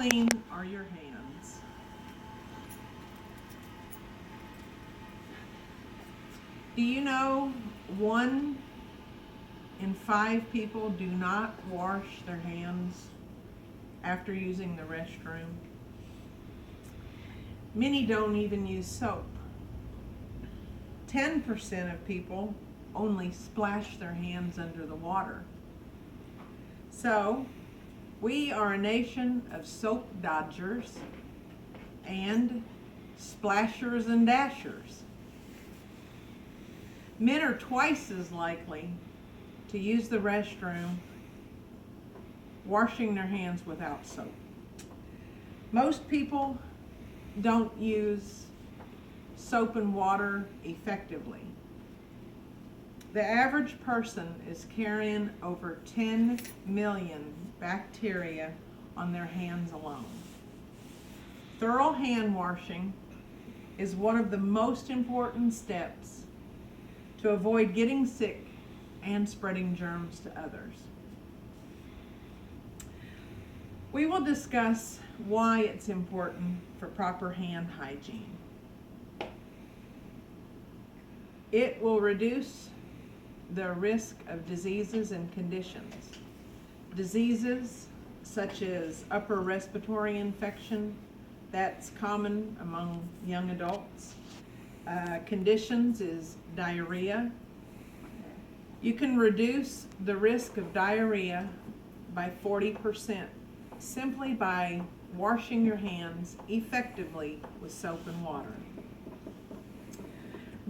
clean are your hands? Do you know 1 in 5 people do not wash their hands after using the restroom? Many don't even use soap. 10% of people only splash their hands under the water. So, we are a nation of soap dodgers and splashers and dashers. Men are twice as likely to use the restroom washing their hands without soap. Most people don't use soap and water effectively. The average person is carrying over 10 million bacteria on their hands alone. Thorough hand washing is one of the most important steps to avoid getting sick and spreading germs to others. We will discuss why it's important for proper hand hygiene. It will reduce the risk of diseases and conditions. Diseases such as upper respiratory infection, that's common among young adults. Conditions is diarrhea. You can reduce the risk of diarrhea by 40% simply by washing your hands effectively with soap and water.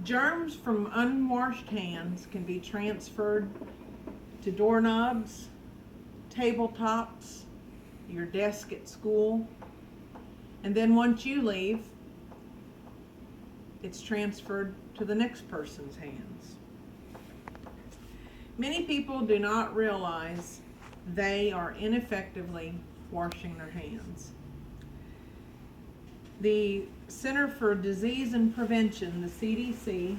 Germs from unwashed hands can be transferred to doorknobs, tabletops, your desk at school, and then once you leave, it's transferred to the next person's hands. Many people do not realize they are ineffectively washing their hands. The Center for Disease and Prevention, the CDC,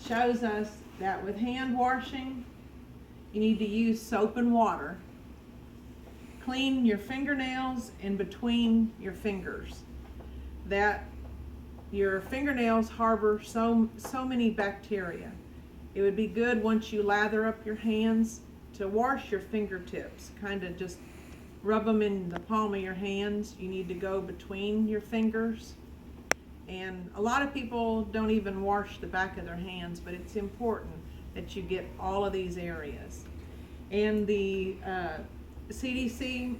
shows us that with hand washing, you need to use soap and water. Clean your fingernails in between your fingers. That your fingernails harbor so many bacteria. It would be good once you lather up your hands to wash your fingertips, kind of just rub them in the palm of your hands. You need to go between your fingers. And a lot of people don't even wash the back of their hands, but it's important that you get all of these areas. And the CDC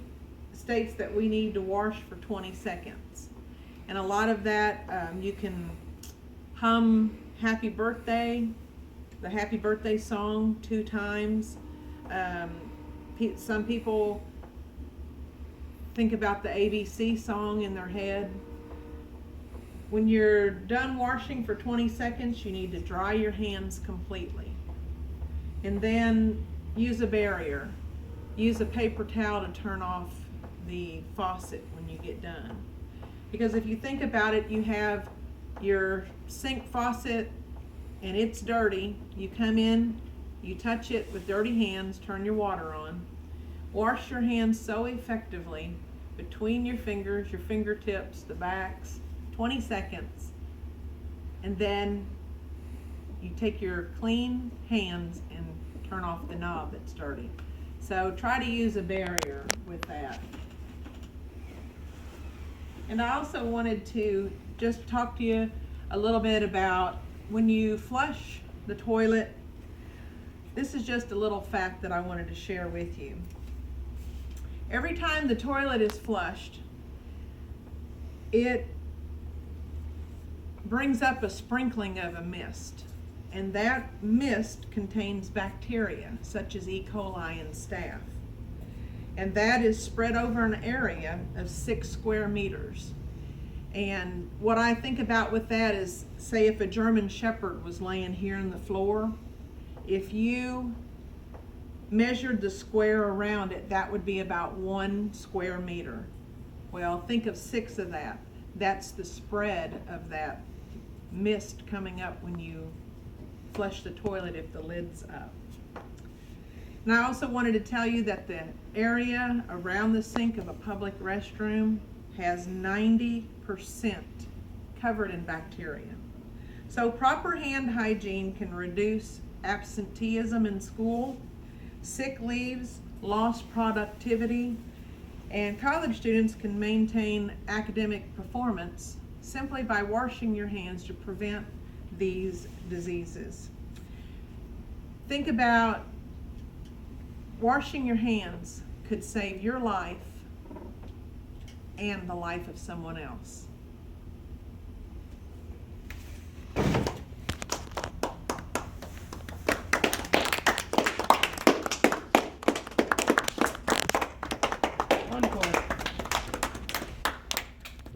states that we need to wash for 20 seconds. And a lot of that, you can hum Happy Birthday, the Happy Birthday song 2 times. Some people think about the ABC song in their head. When you're done washing for 20 seconds, you need to dry your hands completely. And then use a barrier. Use a paper towel to turn off the faucet when you get done. Because if you think about it, you have your sink faucet and it's dirty. You come in, you touch it with dirty hands, turn your water on. Wash your hands so effectively between your fingers, your fingertips, the backs, 20 seconds. And then you take your clean hands and turn off the knob that's dirty. So try to use a barrier with that. And I also wanted to just talk to you a little bit about when you flush the toilet. This is just a little fact that I wanted to share with you. Every time the toilet is flushed, it brings up a sprinkling of a mist. And that mist contains bacteria such as E. coli and staph. And that is spread over an area of 6 square meters. And what I think about with that is, say if a German Shepherd was laying here on the floor, if you measured the square around it, that would be about 1 square meter. Well, think of 6 of that. That's the spread of that mist coming up when you flush the toilet if the lid's up. And I also wanted to tell you that the area around the sink of a public restroom has 90% covered in bacteria. So proper hand hygiene can reduce absenteeism in school, sick leaves, lost productivity, and college students can maintain academic performance simply by washing your hands to prevent these diseases. Think about washing your hands could save your life and the life of someone else.